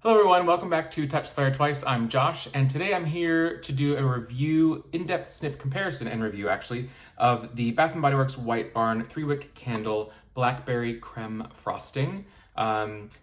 Hello everyone, welcome back to Touch the Fire Twice. I'm Josh, and today I'm here to do a review, in-depth sniff comparison and review actually, of the Bath & Body Works White Barn 3-Wick Candle Blackberry Creme Frosting.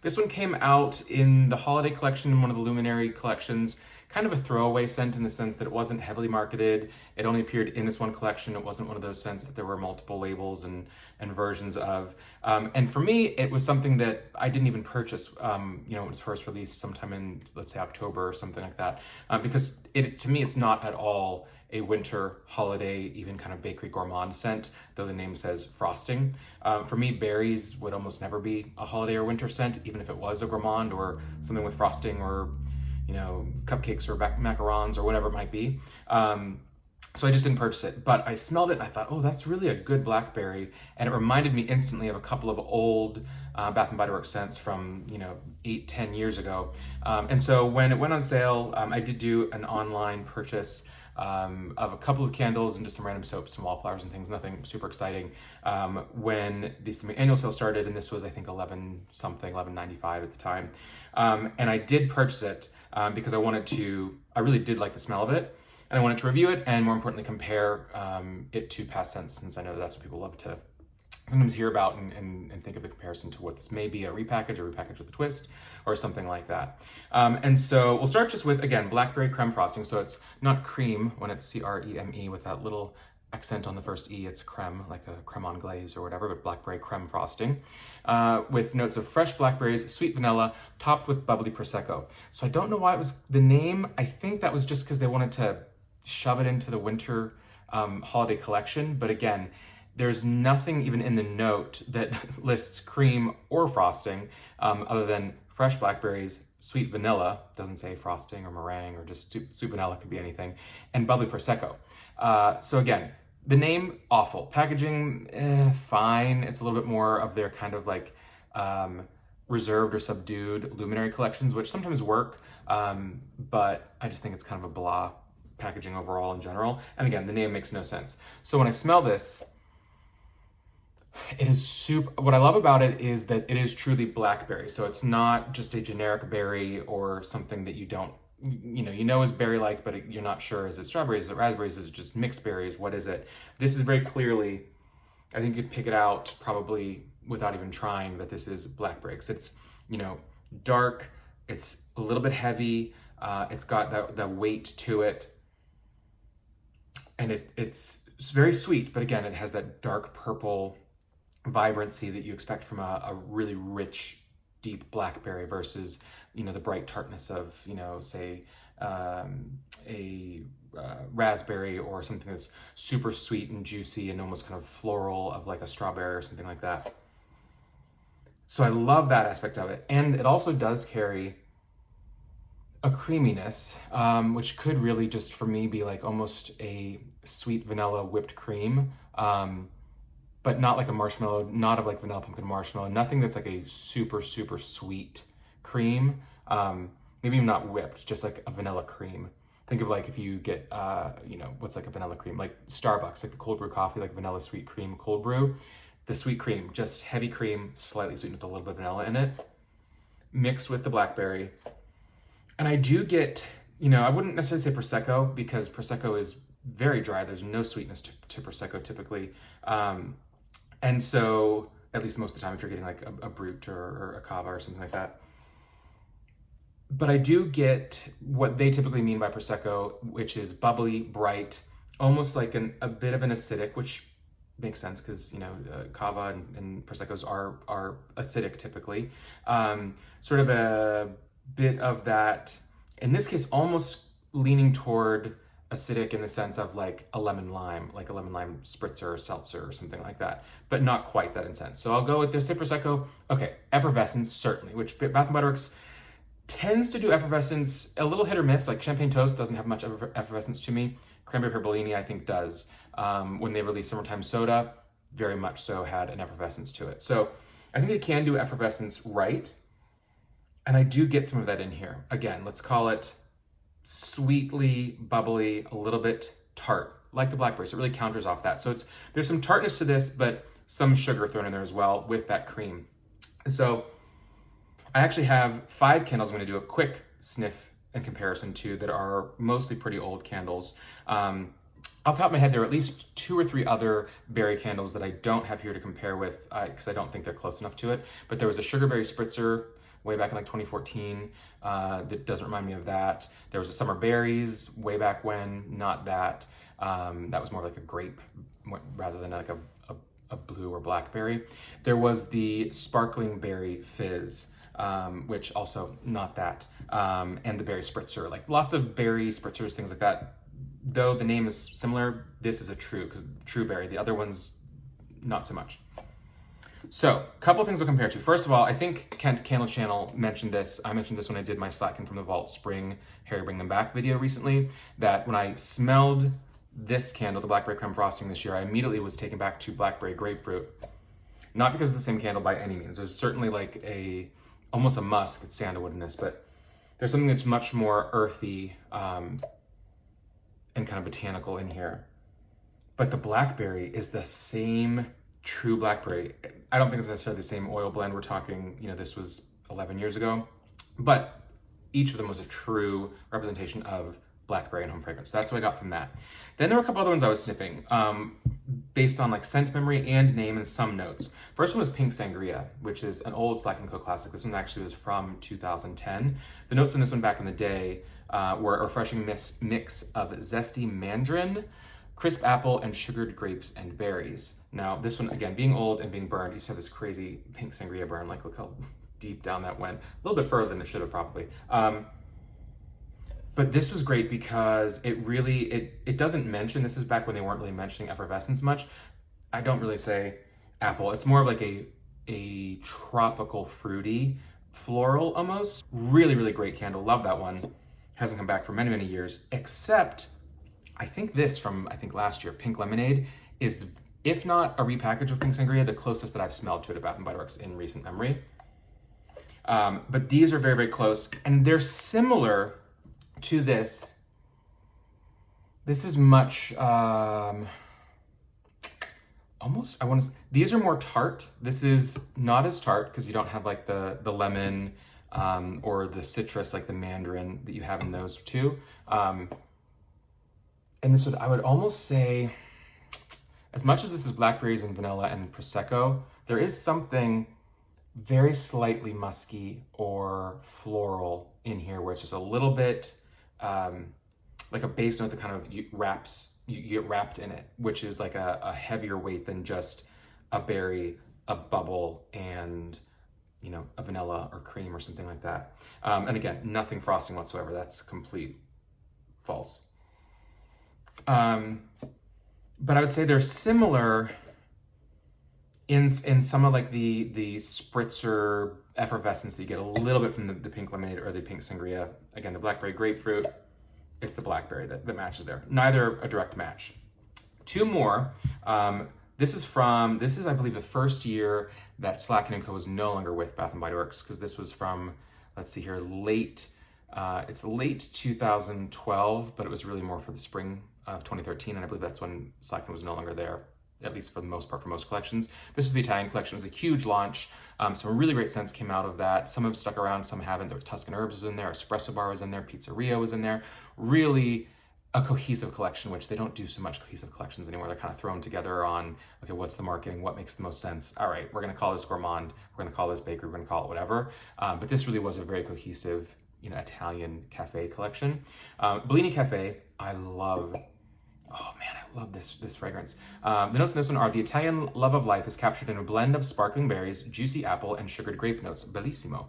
This one came out in the holiday collection, in one of the Luminary collections. Kind of a throwaway scent in the sense that it wasn't heavily marketed. It only appeared in this one collection. It wasn't one of those scents that there were multiple labels and versions of. And for me, it was something that I didn't even purchase, it was first released sometime in, let's say, October or something like that. Because to me, it's not at all a winter, holiday, even kind of bakery gourmand scent, though the name says frosting. For me, berries would almost never be a holiday or winter scent, even if it was a gourmand or something with frosting or cupcakes or macarons or whatever it might be. So I just didn't purchase it, but I smelled it and I thought, oh, that's really a good blackberry. And it reminded me instantly of a couple of old Bath & Body Works scents from, 8-10 years ago. And so when it went on sale, I did do an online purchase of a couple of candles and just some random soaps and wallflowers and things, nothing super exciting. When the annual sale started, and this was, I think, $11.95 at the time. And I did purchase it because I really did like the smell of it, and I wanted to review it and more importantly compare it to past scents, since I know that's what people love to sometimes hear about and think of the comparison to what's maybe a repackage with a twist or something like that. And so we'll start just with, again, Blackberry Creme Frosting. So it's not cream when it's C-R-E-M-E with that little accent on the first E. It's creme, like a creme anglaise or whatever, but Blackberry Creme Frosting with notes of fresh blackberries, sweet vanilla, topped with bubbly Prosecco. So I don't know why it was the name. I think that was just because they wanted to shove it into the winter holiday collection. But again, there's nothing even in the note that lists cream or frosting other than fresh blackberries, sweet vanilla, doesn't say frosting or meringue or just sweet vanilla, could be anything, and bubbly Prosecco. So again, the name, awful. Packaging, fine. It's a little bit more of their kind of like reserved or subdued luminary collections, which sometimes work, but I just think it's kind of a blah packaging overall in general. And again, the name makes no sense. So when I smell this, it is super, what I love about it is that it is truly blackberry. So it's not just a generic berry or something that you know is berry-like, but you're not sure, is it strawberries, is it raspberries, is it just mixed berries, what is it? This is very clearly, I think you'd pick it out probably without even trying that this is blackberry. Because it's, dark, it's a little bit heavy, it's got that weight to it, and it's very sweet, but again, it has that dark purple vibrancy that you expect from a really rich, deep blackberry versus, the bright tartness of, say, a raspberry or something that's super sweet and juicy and almost kind of floral of like a strawberry or something like that. So I love that aspect of it. And it also does carry a creaminess, which could really just for me be like almost a sweet vanilla whipped cream, but not like a marshmallow, not of like vanilla pumpkin marshmallow, nothing that's like a super, super sweet cream. Maybe even not whipped, just like a vanilla cream. Think of like if you get, what's like a vanilla cream, like Starbucks, like the cold brew coffee, like vanilla sweet cream cold brew. The sweet cream, just heavy cream, slightly sweetened with a little bit of vanilla in it, mixed with the blackberry. And I do get, I wouldn't necessarily say Prosecco because Prosecco is very dry. There's no sweetness to Prosecco typically. And so, at least most of the time, if you're getting like a Brut or a Cava or something like that. But I do get what they typically mean by Prosecco, which is bubbly, bright, almost like a bit of an acidic, which makes sense because, Cava and Proseccos are acidic typically. Sort of a bit of that, in this case, almost leaning toward acidic in the sense of like a lemon lime spritzer or seltzer or something like that, but not quite that intense. So I'll go with this. Say Prosecco. Okay, effervescence, certainly, which Bath & Body Works tends to do effervescence a little hit or miss. Like Champagne Toast doesn't have much effervescence to me. Cranberry Pear Bellini, I think, does. When they released Summertime Soda, very much so had an effervescence to it. So I think they can do effervescence right. And I do get some of that in here. Again, let's call it sweetly bubbly, a little bit tart, like the blackberry. So it really counters off that. So there's some tartness to this, but some sugar thrown in there as well with that cream. So I actually have 5 candles I'm going to do a quick sniff and comparison to that are mostly pretty old candles. Off the top of my head, there are at least 2 or 3 other berry candles that I don't have here to compare with because I don't think they're close enough to it. But there was a sugarberry spritzer way back in like 2014 that doesn't remind me of that. There was a summer berries way back when, not that. That was more like a grape rather than like a blue or blackberry. There was the sparkling berry fizz, which also not that, and the berry spritzer, like lots of berry spritzers, things like that. Though the name is similar, this is a true berry. The other one's not so much. So, a couple of things I'll compare to. First of all, I think Kent Candle Channel mentioned this. I mentioned this when I did my Slacking from the Vault Spring Harry Bring Them Back video recently, that when I smelled this candle, the Blackberry Creme Frosting this year, I immediately was taken back to Blackberry Grapefruit. Not because it's the same candle by any means. There's certainly like almost a musk, it's sandalwood in this, but there's something that's much more earthy and kind of botanical in here. But the blackberry is the same true blackberry. I don't think it's necessarily the same oil blend. We're talking, this was 11 years ago, but each of them was a true representation of blackberry and home fragrance. That's what I got from that. Then there were a couple other ones I was sniffing based on like scent memory and name and some notes. First one was Pink Sangria, which is an old Slack & Co classic. This one actually was from 2010. The notes in this one back in the day were a refreshing mix of zesty mandarin, crisp apple, and sugared grapes and berries. Now, this one, again, being old and being burned, you used to have this crazy pink sangria burn. Like, look how deep down that went. A little bit further than it should have, probably. But this was great because it doesn't mention, this is back when they weren't really mentioning effervescence much. I don't really say apple. It's more of like a tropical, fruity, floral almost. Really, really great candle. Love that one. Hasn't come back for many, many years, except I think this from, last year, Pink Lemonade, is, if not a repackage of Pink Sangria, the closest that I've smelled to it at Bath & Body Works in recent memory. But these are very, very close, and they're similar to this. This is much, these are more tart. This is not as tart because you don't have like the lemon or the citrus, like the mandarin that you have in those two. And this I would almost say, as much as this is blackberries and vanilla and Prosecco, there is something very slightly musky or floral in here where it's just a little bit like a base note that kind of you get wrapped in it, which is like a heavier weight than just a berry, a bubble, and a vanilla or cream or something like that. And again, nothing frosting whatsoever. That's complete false. But I would say they're similar in some of like the spritzer effervescence that you get a little bit from the Pink Lemonade or the Pink Sangria. Again, the Blackberry Grapefruit, it's the blackberry that matches there. Neither a direct match. 2 more. This is, I believe, the first year that Slack & Co was no longer with Bath & Body Works, because this was from, let's see here, it's late 2012, but it was really more for the spring of 2013, and I believe that's when Slack & was no longer there, at least for the most part, for most collections. This was the Italian collection. It was a huge launch. Some really great scents came out of that. Some have stuck around, some haven't. There was Tuscan Herbs was in there, Espresso Bar was in there, Pizzeria was in there. Really a cohesive collection, which they don't do so much cohesive collections anymore. They're kind of thrown together on, okay, what's the marketing? What makes the most sense? All right, we're going to call this gourmand. We're going to call this bakery. We're going to call it whatever. But this really was a very cohesive, Italian cafe collection. Bellini Cafe, I love. Oh man, I love this fragrance. The notes in this one are: the Italian love of life is captured in a blend of sparkling berries, juicy apple, and sugared grape notes. Bellissimo.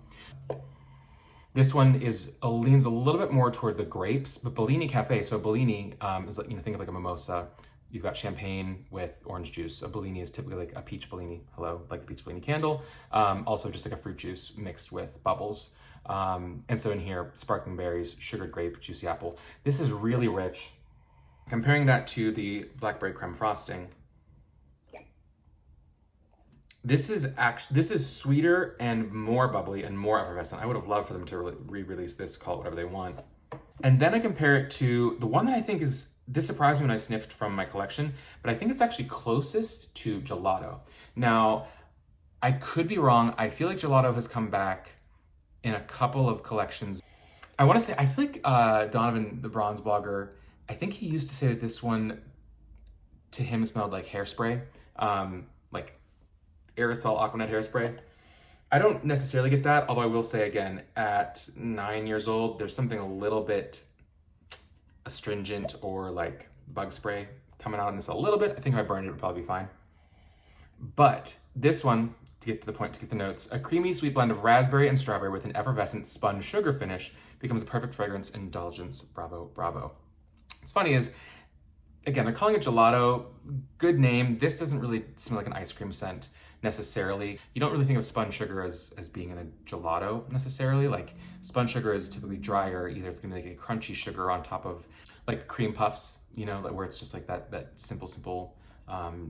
This one leans a little bit more toward the grapes, but Bellini Cafe. So Bellini is like, think of like a mimosa. You've got champagne with orange juice. A Bellini is typically like a peach Bellini. Hello, like the peach Bellini candle. Also just like a fruit juice mixed with bubbles. And so in here, sparkling berries, sugared grape, juicy apple. This is really rich. Comparing that to the Blackberry Creme Frosting, this is sweeter and more bubbly and more effervescent. I would have loved for them to re-release this, call it whatever they want. And then I compare it to the one that I think this surprised me when I sniffed from my collection, but I think it's actually closest to Gelato. Now, I could be wrong. I feel like Gelato has come back in a couple of collections. I want to say, I feel like Donovan, the bronze blogger, I think he used to say that this one to him smelled like hairspray, like aerosol Aquanet hairspray. I don't necessarily get that, although I will say again, at 9 years old, there's something a little bit astringent or like bug spray coming out on this a little bit. I think if I burned it, it would probably be fine. But this one, to get to the point, to get the notes, a creamy sweet blend of raspberry and strawberry with an effervescent spun sugar finish becomes the perfect fragrance indulgence. Bravo, bravo. What's funny is, again, they're calling it gelato. Good name. This doesn't really smell like an ice cream scent necessarily. You don't really think of spun sugar as being in a gelato necessarily. Like, spun sugar is typically drier. Either it's gonna be like a crunchy sugar on top of like cream puffs, you know, where it's just like that simple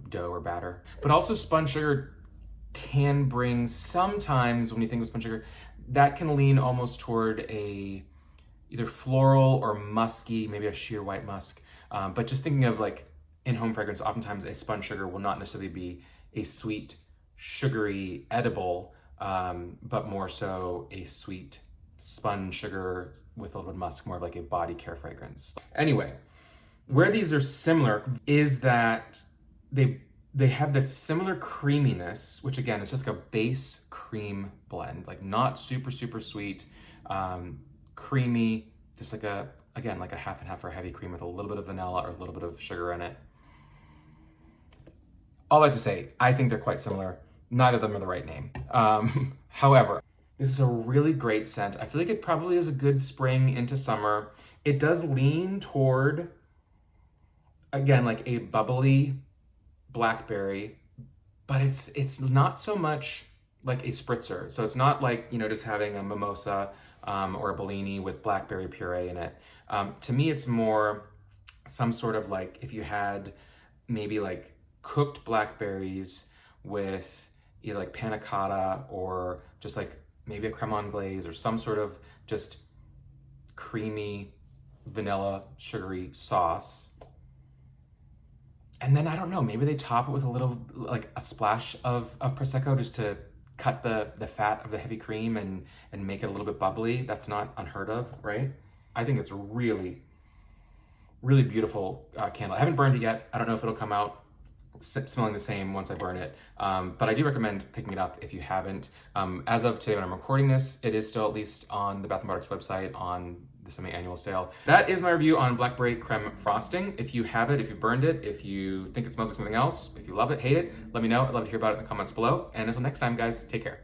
dough or batter. But also spun sugar can bring, sometimes when you think of spun sugar, that can lean almost toward a either floral or musky, maybe a sheer white musk. But just thinking of like in-home fragrance, oftentimes a spun sugar will not necessarily be a sweet, sugary, edible, but more so a sweet spun sugar with a little bit of musk, more of like a body care fragrance. Anyway, where these are similar is that they have this similar creaminess, which again is just like a base cream blend, like not super sweet, creamy, just like again like a half and half for heavy cream with a little bit of vanilla or a little bit of sugar in it. All that to say, I think they're quite similar. Neither of them are the right name. However, this is a really great scent. I feel like it probably is a good spring into summer. It does lean toward, again, like a bubbly blackberry, but it's not so much like a spritzer. So it's not like, you know, just having a mimosa or a Bellini with blackberry puree in it. To me, it's more some sort of like if you had maybe like cooked blackberries with either like panna cotta or just like maybe a creme anglaise or some sort of just creamy vanilla sugary sauce. And then I don't know, maybe they top it with a little, like a splash of Prosecco just to cut the fat of the heavy cream and make it a little bit bubbly. That's not unheard of, right? I think it's a really, really beautiful candle. I haven't burned it yet. I don't know if it'll come out smelling the same once I burn it, but I do recommend picking it up if you haven't. As of today when I'm recording this, it is still at least on the Bath & Body Works website on the semi-annual sale. That is my review on Blackberry Creme Frosting. If you have it, if you burned it, if you think it smells like something else, if you love it, hate it, let me know. I'd love to hear about it in the comments below. And until next time, guys, take care.